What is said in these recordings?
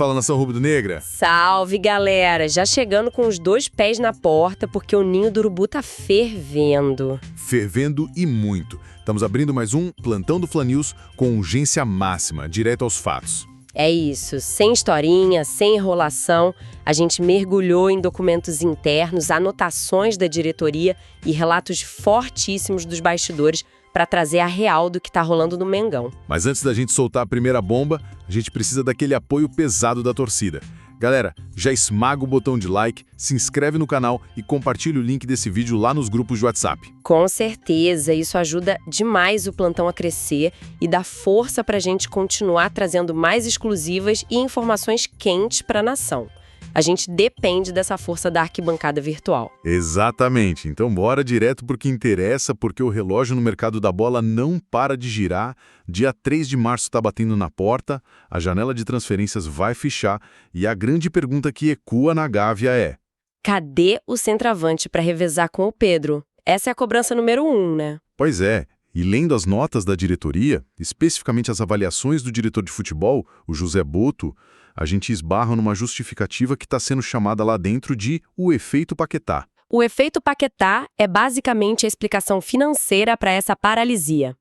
Fala, nação rubro-negra. Salve, galera! Já chegando com os 2 pés na porta, porque o ninho do urubu tá fervendo. Fervendo e muito. Estamos abrindo mais um Plantão do Fla News com urgência máxima, direto aos fatos. É isso, sem historinha, sem enrolação, a gente mergulhou em documentos internos, anotações da diretoria e relatos fortíssimos dos bastidores para trazer a real do que tá rolando no Mengão. Mas antes da gente soltar a primeira bomba, a gente precisa daquele apoio pesado da torcida. Galera, já esmaga o botão de like, se inscreve no canal e compartilha o link desse vídeo lá nos grupos de WhatsApp. Com certeza, isso ajuda demais o Plantão a crescer e dá força pra gente continuar trazendo mais exclusivas e informações quentes pra nação. A gente depende dessa força da arquibancada virtual. Exatamente. Então bora direto pro que interessa, porque o relógio no mercado da bola não para de girar. Dia 3 de março está batendo na porta, a janela de transferências vai fechar e a grande pergunta que ecoa na Gávea é: cadê o centroavante para revezar com o Pedro? Essa é a cobrança número 1, né? Pois é. E lendo as notas da diretoria, especificamente as avaliações do diretor de futebol, o José Boto, a gente esbarra numa justificativa que está sendo chamada lá dentro de o efeito Paquetá. O efeito Paquetá é basicamente a explicação financeira para essa paralisia.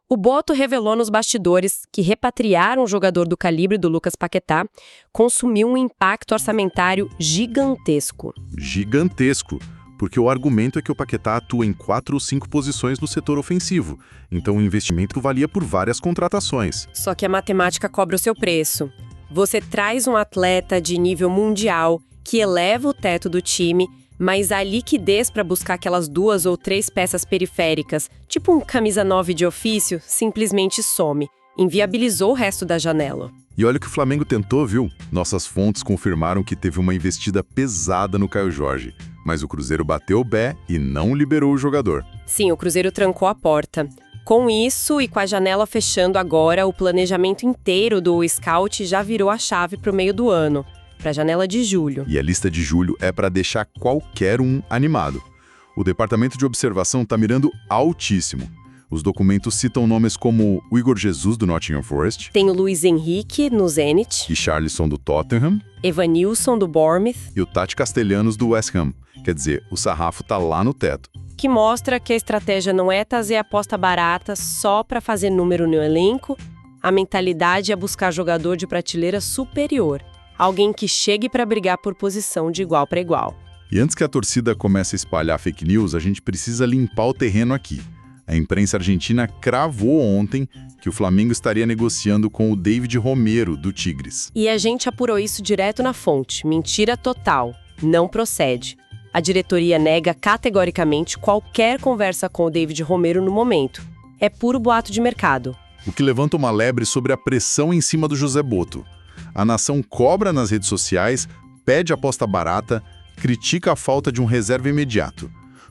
O Boto revelou nos bastidores que repatriar um jogador do calibre do Lucas Paquetá consumiu um impacto orçamentário gigantesco. Gigantesco, porque o argumento é que o Paquetá atua em 4 ou 5 posições no setor ofensivo, então o investimento valia por várias contratações. Só que a matemática cobra o seu preço. Você traz um atleta de nível mundial que eleva o teto do time, mas a liquidez para buscar aquelas 2 ou 3 peças periféricas, tipo um camisa 9 de ofício, simplesmente some. Inviabilizou o resto da janela. E olha o que o Flamengo tentou, viu? Nossas fontes confirmaram que teve uma investida pesada no Caio Jorge, mas o Cruzeiro bateu o pé e não liberou o jogador. Sim, o Cruzeiro trancou a porta. Com isso e com a janela fechando agora, o planejamento inteiro do Scout já virou a chave para o meio do ano, para a janela de julho. E a lista de julho é para deixar qualquer um animado. O departamento de observação está mirando altíssimo. Os documentos citam nomes como o Igor Jesus, do Nottingham Forest. Tem o Luiz Henrique, no Zenit. E Charlisson, do Tottenham. Evanilson, do Bournemouth. E o Tati Castelhanos, do West Ham. Quer dizer, o sarrafo tá lá no teto. Que mostra que a estratégia não é trazer aposta barata só para fazer número no elenco, a mentalidade é buscar jogador de prateleira superior, alguém que chegue para brigar por posição de igual para igual. E antes que a torcida comece a espalhar fake news, a gente precisa limpar o terreno aqui. A imprensa argentina cravou ontem que o Flamengo estaria negociando com o David Romero, do Tigres. E a gente apurou isso direto na fonte. Mentira total. Não procede. A diretoria nega categoricamente qualquer conversa com o David Romero no momento. É puro boato de mercado. O que levanta uma lebre sobre a pressão em cima do José Boto. A nação cobra nas redes sociais, pede aposta barata, critica a falta de um reserva imediato.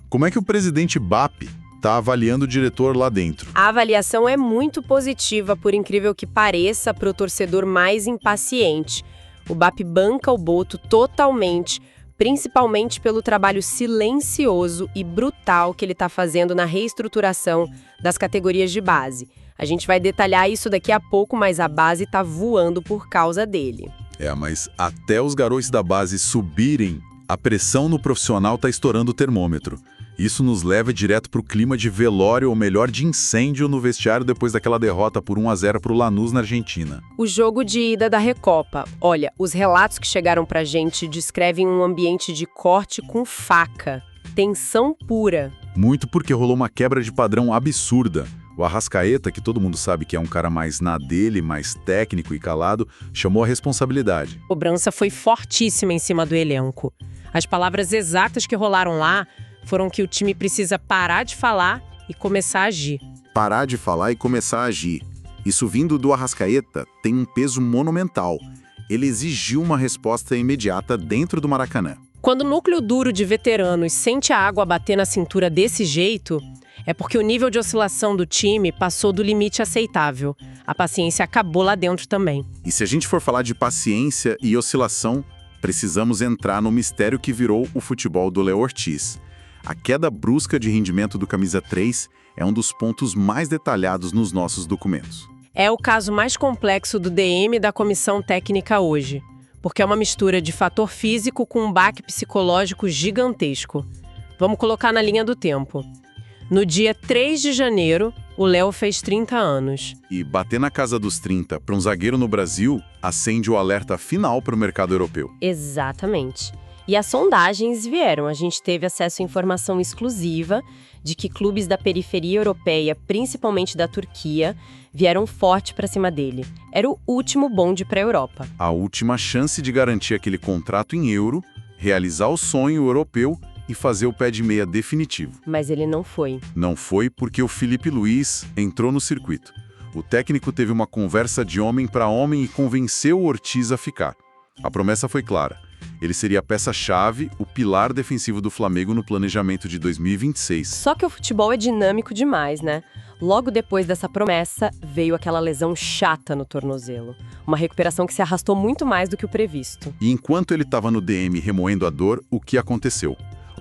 Como é que o presidente BAP está avaliando o diretor lá dentro? A avaliação é muito positiva, por incrível que pareça, para o torcedor mais impaciente. O BAP banca o Boto totalmente, principalmente pelo trabalho silencioso e brutal que ele está fazendo na reestruturação das categorias de base. A gente vai detalhar isso daqui a pouco, mas a base está voando por causa dele. Mas até os garotos da base subirem, a pressão no profissional está estourando o termômetro. Isso nos leva direto para o clima de velório, ou melhor, de incêndio no vestiário depois daquela derrota por 1-0 para o Lanús na Argentina. O jogo de ida da Recopa. Olha, os relatos que chegaram pra gente descrevem um ambiente de corte com faca. Tensão pura. Muito porque rolou uma quebra de padrão absurda. O Arrascaeta, que todo mundo sabe que é um cara mais na dele, mais técnico e calado, chamou a responsabilidade. A cobrança foi fortíssima em cima do elenco. As palavras exatas que rolaram lá foram que o time precisa parar de falar e começar a agir. Parar de falar e começar a agir. Isso vindo do Arrascaeta tem um peso monumental. Ele exigiu uma resposta imediata dentro do Maracanã. Quando o núcleo duro de veteranos sente a água bater na cintura desse jeito, é porque o nível de oscilação do time passou do limite aceitável. A paciência acabou lá dentro também. E se a gente for falar de paciência e oscilação, precisamos entrar no mistério que virou o futebol do Léo Ortiz. A queda brusca de rendimento do camisa 3 é um dos pontos mais detalhados nos nossos documentos. É o caso mais complexo do DM da comissão técnica hoje. porque é uma mistura de fator físico com um baque psicológico gigantesco. Vamos colocar na linha do tempo. No dia 3 de janeiro, o Léo fez 30 anos. E bater na casa dos 30 para um zagueiro no Brasil acende o alerta final para o mercado europeu. Exatamente. E as sondagens vieram. A gente teve acesso a informação exclusiva de que clubes da periferia europeia, principalmente da Turquia, vieram forte para cima dele. Era o último bonde para a Europa. A última chance de garantir aquele contrato em euro, realizar o sonho europeu e fazer o pé de meia definitivo. Mas ele não foi. Não foi porque o Filipe Luís entrou no circuito. O técnico teve uma conversa de homem para homem e convenceu o Ortiz a ficar. A promessa foi clara. Ele seria a peça-chave, o pilar defensivo do Flamengo no planejamento de 2026. Só que o futebol é dinâmico demais, né? Logo depois dessa promessa, veio aquela lesão chata no tornozelo. Uma recuperação que se arrastou muito mais do que o previsto. E enquanto ele estava no DM remoendo a dor, o que aconteceu?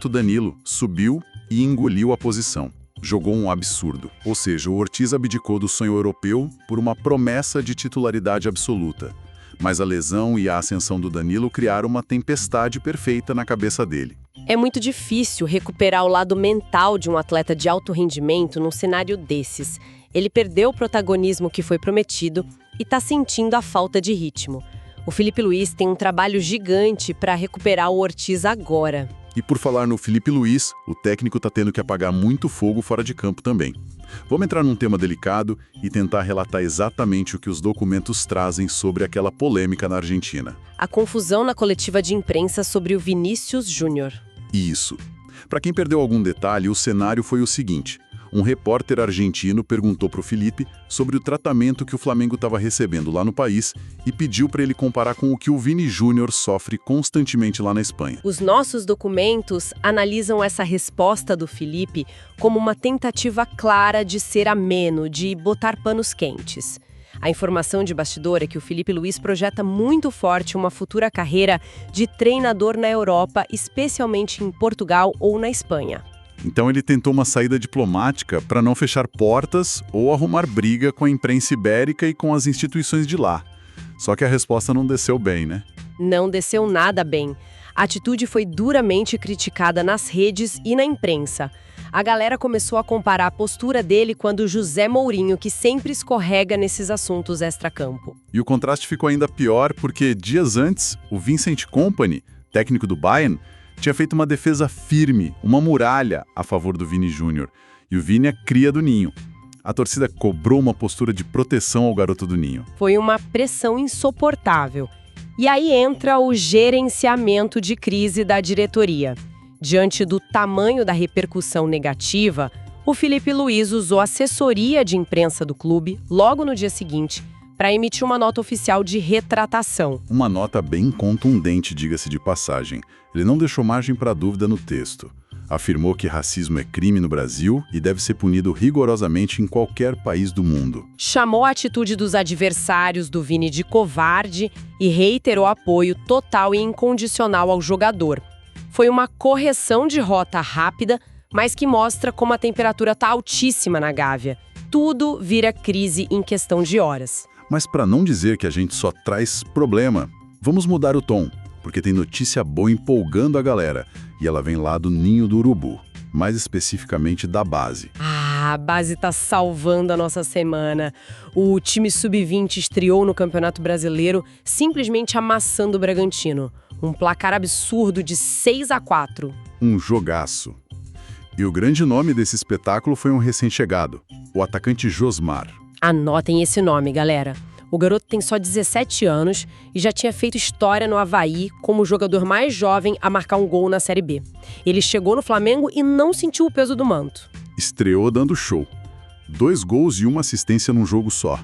O Danilo subiu e engoliu a posição. Jogou um absurdo. Ou seja, o Ortiz abdicou do sonho europeu por uma promessa de titularidade absoluta. Mas a lesão e a ascensão do Danilo criaram uma tempestade perfeita na cabeça dele. É muito difícil recuperar o lado mental de um atleta de alto rendimento num cenário desses. Ele perdeu o protagonismo que foi prometido e está sentindo a falta de ritmo. O Filipe Luís tem um trabalho gigante para recuperar o Ortiz agora. E por falar no Filipe Luís, o técnico está tendo que apagar muito fogo fora de campo também. Vamos entrar num tema delicado e tentar relatar exatamente o que os documentos trazem sobre aquela polêmica na Argentina. A confusão na coletiva de imprensa sobre o Vinícius Júnior. Isso. Para quem perdeu algum detalhe, o cenário foi o seguinte. Um repórter argentino perguntou para o Filipe sobre o tratamento que o Flamengo estava recebendo lá no país e pediu para ele comparar com o que o Vini Júnior sofre constantemente lá na Espanha. Os nossos documentos analisam essa resposta do Filipe como uma tentativa clara de ser ameno, de botar panos quentes. A informação de bastidor é que o Filipe Luís projeta muito forte uma futura carreira de treinador na Europa, especialmente em Portugal ou na Espanha. Então ele tentou uma saída diplomática para não fechar portas ou arrumar briga com a imprensa ibérica e com as instituições de lá. Só que a resposta não desceu bem, né? Não desceu nada bem. A atitude foi duramente criticada nas redes e na imprensa. A galera começou a comparar a postura dele com a do José Mourinho, que sempre escorrega nesses assuntos extracampo. E o contraste ficou ainda pior porque dias antes, o Vincent Kompany, técnico do Bayern, tinha feito uma defesa firme, uma muralha a favor do Vini Júnior. E o Vini é cria do Ninho. A torcida cobrou uma postura de proteção ao garoto do Ninho. Foi uma pressão insuportável. E aí entra o gerenciamento de crise da diretoria. Diante do tamanho da repercussão negativa, o Filipe Luís usou a assessoria de imprensa do clube logo no dia seguinte para emitir uma nota oficial de retratação. Uma nota bem contundente, diga-se de passagem. Ele não deixou margem para dúvida no texto. Afirmou que racismo é crime no Brasil e deve ser punido rigorosamente em qualquer país do mundo. Chamou a atitude dos adversários do Vini de covarde e reiterou apoio total e incondicional ao jogador. Foi uma correção de rota rápida, mas que mostra como a temperatura está altíssima na Gávea. Tudo vira crise em questão de horas. Mas para não dizer que a gente só traz problema, vamos mudar o tom, porque tem notícia boa empolgando a galera, e ela vem lá do Ninho do Urubu, mais especificamente da base. A base tá salvando a nossa semana. O time sub-20 estreou no Campeonato Brasileiro, simplesmente amassando o Bragantino. Um placar absurdo de 6-4. Um jogaço. E o grande nome desse espetáculo foi um recém-chegado, o atacante Josmar. Anotem esse nome, galera. O garoto tem só 17 anos e já tinha feito história no Avaí como o jogador mais jovem a marcar um gol na Série B. Ele chegou no Flamengo e não sentiu o peso do manto. Estreou dando show. 2 gols e 1 assistência num jogo só.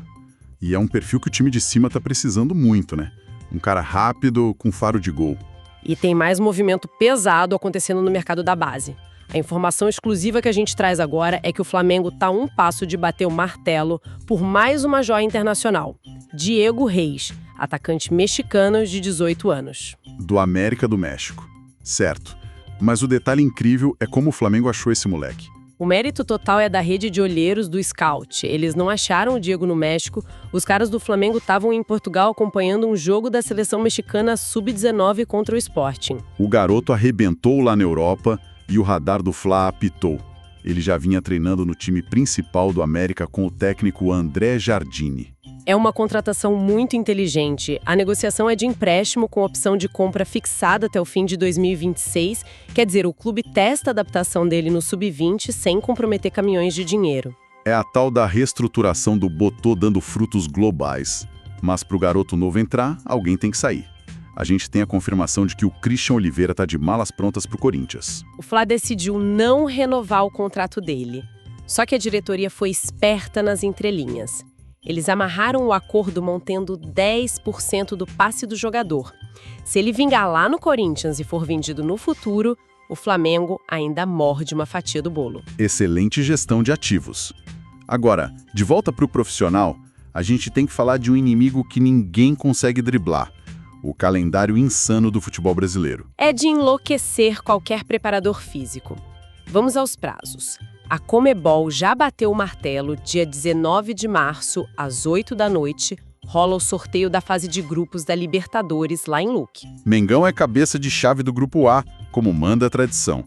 E é um perfil que o time de cima tá precisando muito, né? Um cara rápido, com faro de gol. E tem mais movimento pesado acontecendo no mercado da base. A informação exclusiva que a gente traz agora é que o Flamengo está a um passo de bater o martelo por mais uma joia internacional. Diego Reis, atacante mexicano de 18 anos. Do América do México. Certo. Mas o detalhe incrível é como o Flamengo achou esse moleque. O mérito total é da rede de olheiros do Scout. Eles não acharam o Diego no México. Os caras do Flamengo estavam em Portugal acompanhando um jogo da seleção mexicana sub-19 contra o Sporting. O garoto arrebentou lá na Europa e o radar do Fla apitou. Ele já vinha treinando no time principal do América com o técnico André Jardine. É uma contratação muito inteligente. A negociação é de empréstimo com opção de compra fixada até o fim de 2026. Quer dizer, o clube testa a adaptação dele no sub-20 sem comprometer caminhões de dinheiro. É a tal da reestruturação do Botô dando frutos globais. Mas para o garoto novo entrar, alguém tem que sair. A gente tem a confirmação de que o Christian Oliveira está de malas prontas para o Corinthians. O Fla decidiu não renovar o contrato dele. Só que a diretoria foi esperta nas entrelinhas. Eles amarraram o acordo mantendo 10% do passe do jogador. Se ele vingar lá no Corinthians e for vendido no futuro, o Flamengo ainda morde uma fatia do bolo. Excelente gestão de ativos. Agora, de volta para o profissional, a gente tem que falar de um inimigo que ninguém consegue driblar: o calendário insano do futebol brasileiro. É de enlouquecer qualquer preparador físico. Vamos aos prazos. A Conmebol já bateu o martelo. Dia 19 de março, às 8 da noite, rola o sorteio da fase de grupos da Libertadores lá em Luque. Mengão é cabeça de chave do Grupo A, como manda a tradição.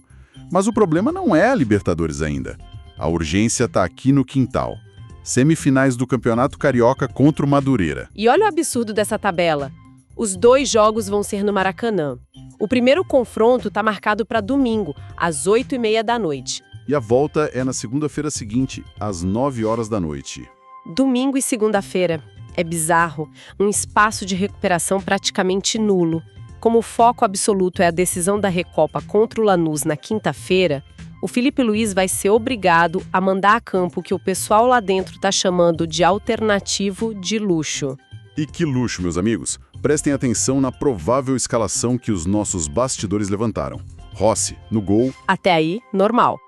Mas o problema não é a Libertadores ainda. A urgência está aqui no quintal. Semifinais do Campeonato Carioca contra o Madureira. E olha o absurdo dessa tabela. Os 2 jogos vão ser no Maracanã. O primeiro confronto está marcado para domingo, às 8h30 da noite. E a volta é na segunda-feira seguinte, às 9 horas da noite. Domingo e segunda-feira. É bizarro. Um espaço de recuperação praticamente nulo. Como o foco absoluto é a decisão da Recopa contra o Lanús na quinta-feira, o Felipe Luiz vai ser obrigado a mandar a campo o que o pessoal lá dentro está chamando de alternativo de luxo. E que luxo, meus amigos! Prestem atenção na provável escalação que os nossos bastidores levantaram. Rossi, no gol. Até aí, normal.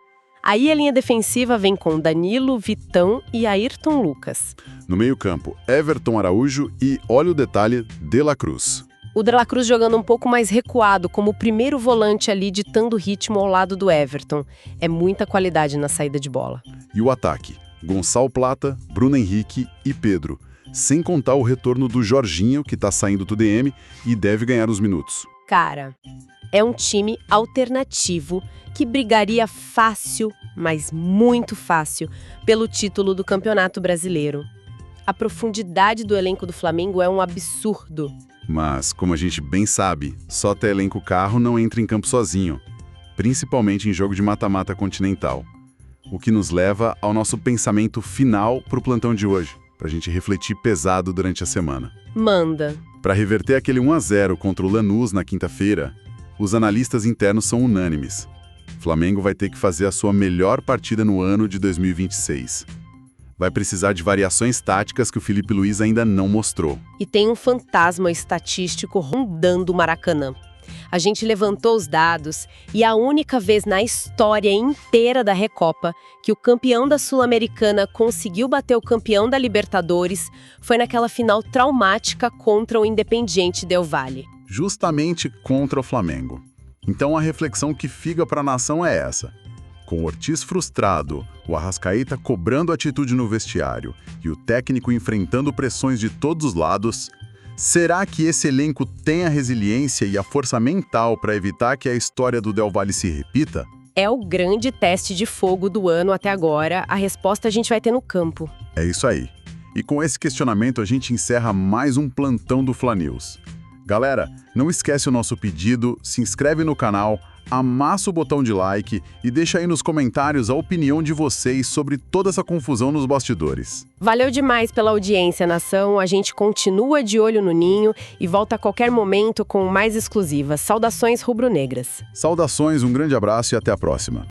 Aí a linha defensiva vem com Danilo, Vitão e Ayrton Lucas. No meio-campo, Everton Araújo e, olha o detalhe, De La Cruz. O De La Cruz jogando um pouco mais recuado, como o primeiro volante ali, ditando ritmo ao lado do Everton. É muita qualidade na saída de bola. E o ataque, Gonçalo Plata, Bruno Henrique e Pedro. Sem contar o retorno do Jorginho, que está saindo do DM e deve ganhar os minutos. Cara, é um time alternativo que brigaria fácil, mas muito fácil, pelo título do Campeonato Brasileiro. A profundidade do elenco do Flamengo é um absurdo. Mas, como a gente bem sabe, só ter elenco carro não entra em campo sozinho, principalmente em jogo de mata-mata continental. O que nos leva ao nosso pensamento final para o plantão de hoje, para a gente refletir pesado durante a semana. Manda. Para reverter aquele 1-0 contra o Lanús na quinta-feira, os analistas internos são unânimes. Flamengo vai ter que fazer a sua melhor partida no ano de 2026. Vai precisar de variações táticas que o Felipe Luiz ainda não mostrou. E tem um fantasma estatístico rondando o Maracanã. A gente levantou os dados e a única vez na história inteira da Recopa que o campeão da Sul-Americana conseguiu bater o campeão da Libertadores foi naquela final traumática contra o Independiente Del Valle. Justamente contra o Flamengo. Então a reflexão que fica para a nação é essa. Com o Ortiz frustrado, o Arrascaeta cobrando atitude no vestiário e o técnico enfrentando pressões de todos os lados, será que esse elenco tem a resiliência e a força mental para evitar que a história do Del Valle se repita? É o grande teste de fogo do ano até agora. A resposta a gente vai ter no campo. É isso aí. E com esse questionamento a gente encerra mais um plantão do Fla News. Galera, não esquece o nosso pedido, se inscreve no canal, amassa o botão de like e deixa aí nos comentários a opinião de vocês sobre toda essa confusão nos bastidores. Valeu demais pela audiência, nação. A gente continua de olho no ninho e volta a qualquer momento com mais exclusivas. Saudações rubro-negras. Saudações, um grande abraço e até a próxima.